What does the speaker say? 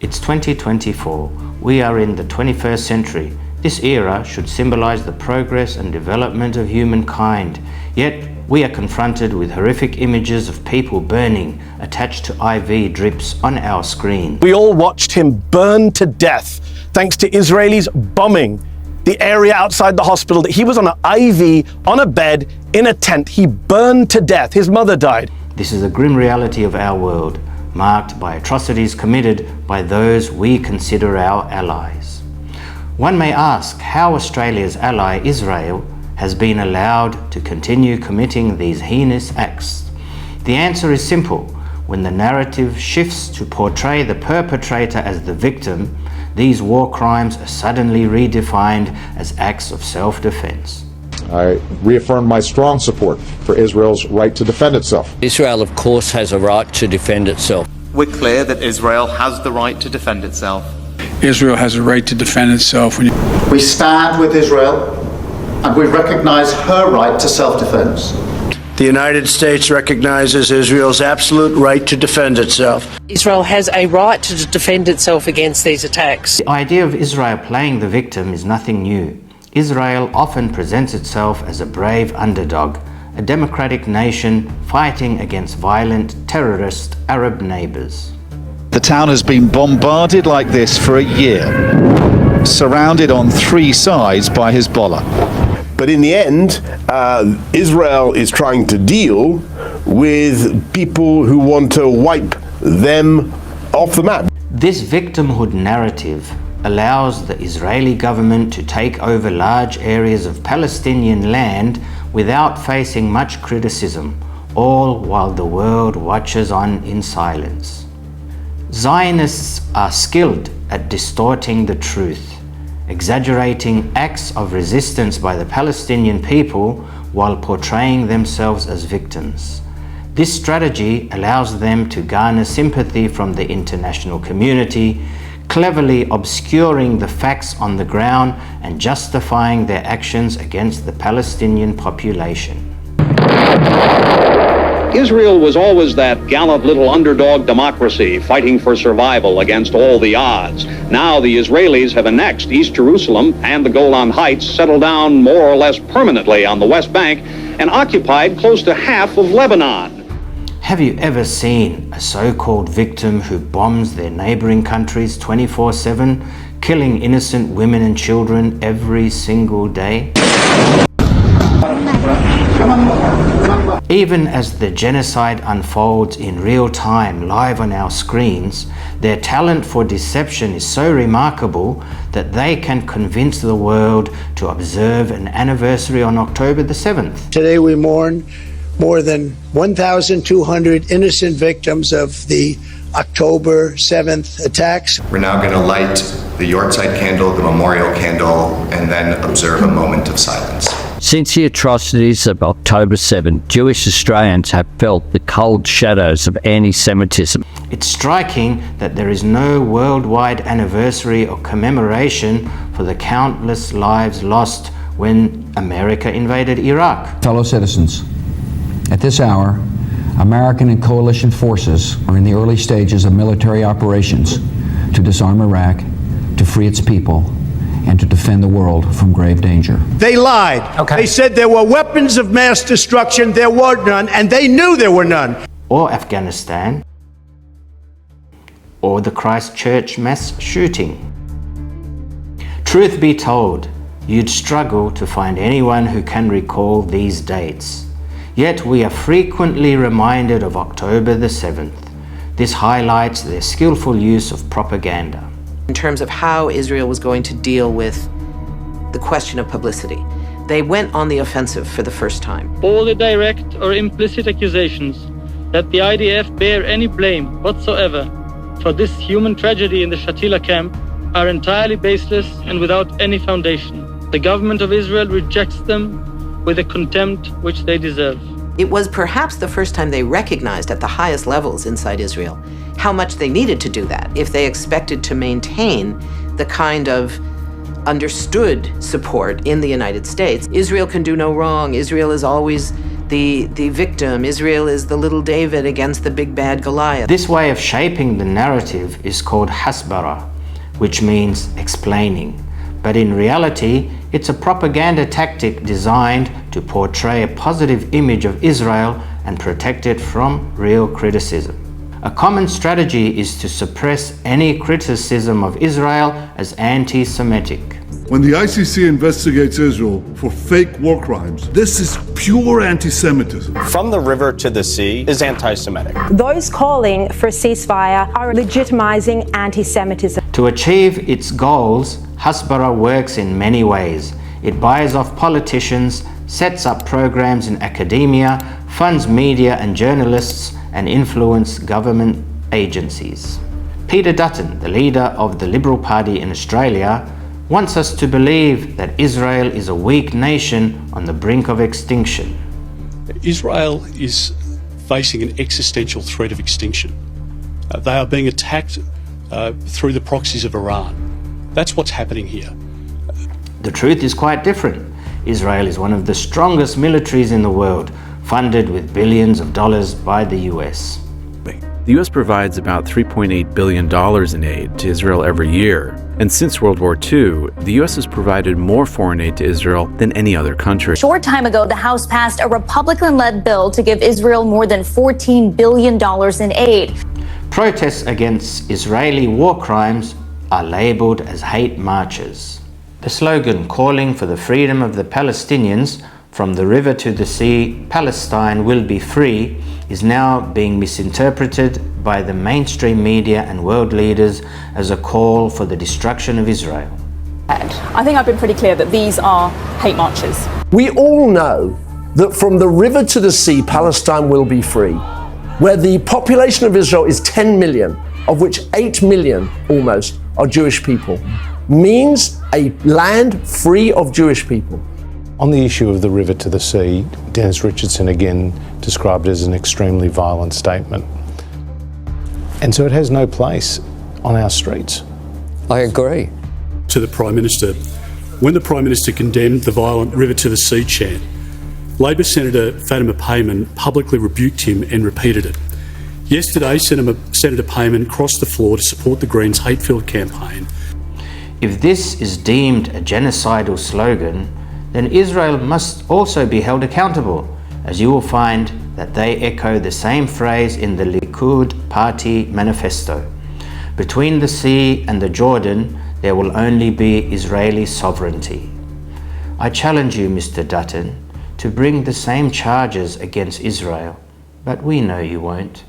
It's 2024. We are in the 21st century. This era should symbolize the progress and development of humankind. Yet, we are confronted with horrific images of people burning, attached to IV drips on our screen. We all watched him burn to death, thanks to Israelis bombing the area outside the hospital. He was on an IV, on a bed, in a tent. He burned to death. His mother died. This is a grim reality of our world, marked by atrocities committed by those we consider our allies. One may ask how Australia's ally Israel has been allowed to continue committing these heinous acts. The answer is simple. When the narrative shifts to portray the perpetrator as the victim, these war crimes are suddenly redefined as acts of self-defense. I reaffirm my strong support for Israel's right to defend itself. Israel, of course, has a right to defend itself. We're clear that Israel has the right to defend itself. Israel has a right to defend itself. We stand with Israel and we recognize her right to self-defense. The United States recognizes Israel's absolute right to defend itself. Israel has a right to defend itself against these attacks. The idea of Israel playing the victim is nothing new. Israel often presents itself as a brave underdog, a democratic nation fighting against violent, terrorist Arab neighbors. The town has been bombarded like this for a year, surrounded on three sides by Hezbollah. But in the end, Israel is trying to deal with people who want to wipe them off the map. This victimhood narrative allows the Israeli government to take over large areas of Palestinian land without facing much criticism, all while the world watches on in silence. Zionists are skilled at distorting the truth, exaggerating acts of resistance by the Palestinian people while portraying themselves as victims. This strategy allows them to garner sympathy from the international community, cleverly obscuring the facts on the ground and justifying their actions against the Palestinian population. Israel was always that gallant little underdog democracy fighting for survival against all the odds. Now the Israelis have annexed East Jerusalem and the Golan Heights, settled down more or less permanently on the West Bank, and occupied close to half of Lebanon. Have you ever seen a so-called victim who bombs their neighboring countries 24/7, killing innocent women and children every single day? Even as the genocide unfolds in real time live on our screens, their talent for deception is so remarkable that they can convince the world to observe an anniversary on October the 7th. Today we mourn more than 1,200 innocent victims of the October 7th attacks. We're now going to light the Yorkshire candle, the memorial candle, and then observe a moment of silence. Since the atrocities of October 7, Jewish Australians have felt the cold shadows of anti-Semitism. It's striking that there is no worldwide anniversary or commemoration for the countless lives lost when America invaded Iraq. Fellow citizens, at this hour, American and coalition forces are in the early stages of military operations to disarm Iraq, to free its people, and to defend the world from grave danger. They lied. Okay. They said there were weapons of mass destruction. There were none, and they knew there were none. Or Afghanistan, or the Christchurch mass shooting. Truth be told, you'd struggle to find anyone who can recall these dates. Yet we are frequently reminded of October the 7th. This highlights their skillful use of propaganda. In terms of how Israel was going to deal with the question of publicity, they went on the offensive for the first time. All the direct or implicit accusations that the IDF bear any blame whatsoever for this human tragedy in the Shatila camp are entirely baseless and without any foundation. The government of Israel rejects them with a contempt which they deserve. It was perhaps the first time they recognized at the highest levels inside Israel how much they needed to do that if they expected to maintain the kind of understood support in the United States. Israel can do no wrong. Israel is always the victim. Israel is the little David against the big bad Goliath. This way of shaping the narrative is called hasbara, which means explaining. But in reality, it's a propaganda tactic designed to portray a positive image of Israel and protect it from real criticism. A common strategy is to suppress any criticism of Israel as anti-Semitic. When the ICC investigates Israel for fake war crimes, this is pure anti-Semitism. From the river to the sea is anti-Semitic. Those calling for a ceasefire are legitimizing anti-Semitism. To achieve its goals, hasbara works in many ways. It buys off politicians, sets up programs in academia, funds media and journalists, and influence government agencies. Peter Dutton, the leader of the Liberal Party in Australia, wants us to believe that Israel is a weak nation on the brink of extinction. Israel is facing an existential threat of extinction. They are being attacked through the proxies of Iran. That's what's happening here. The truth is quite different. Israel is one of the strongest militaries in the world, funded with billions of dollars by the US. The US provides about $3.8 billion in aid to Israel every year. And since World War II, the US has provided more foreign aid to Israel than any other country. A short time ago, the House passed a Republican-led bill to give Israel more than $14 billion in aid. Protests against Israeli war crimes are labeled as hate marches. The slogan calling for the freedom of the Palestinians, from the river to the sea, Palestine will be free, is now being misinterpreted by the mainstream media and world leaders as a call for the destruction of Israel. I think I've been pretty clear that these are hate marches. We all know that from the river to the sea, Palestine will be free, where the population of Israel is 10 million, of which 8 million almost are Jewish people, means a land free of Jewish people. On the issue of the river to the sea, Dennis Richardson again described it as an extremely violent statement. And so it has no place on our streets. I agree. To the Prime Minister, when the Prime Minister condemned the violent river to the sea chant, Labor Senator Fatima Payman publicly rebuked him and repeated it. Yesterday, Senator Payman crossed the floor to support the Greens' hate-filled campaign. If this is deemed a genocidal slogan, then Israel must also be held accountable, as you will find that they echo the same phrase in the Likud party manifesto. Between the sea and the Jordan, there will only be Israeli sovereignty. I challenge you, Mr. Dutton, to bring the same charges against Israel, but we know you won't.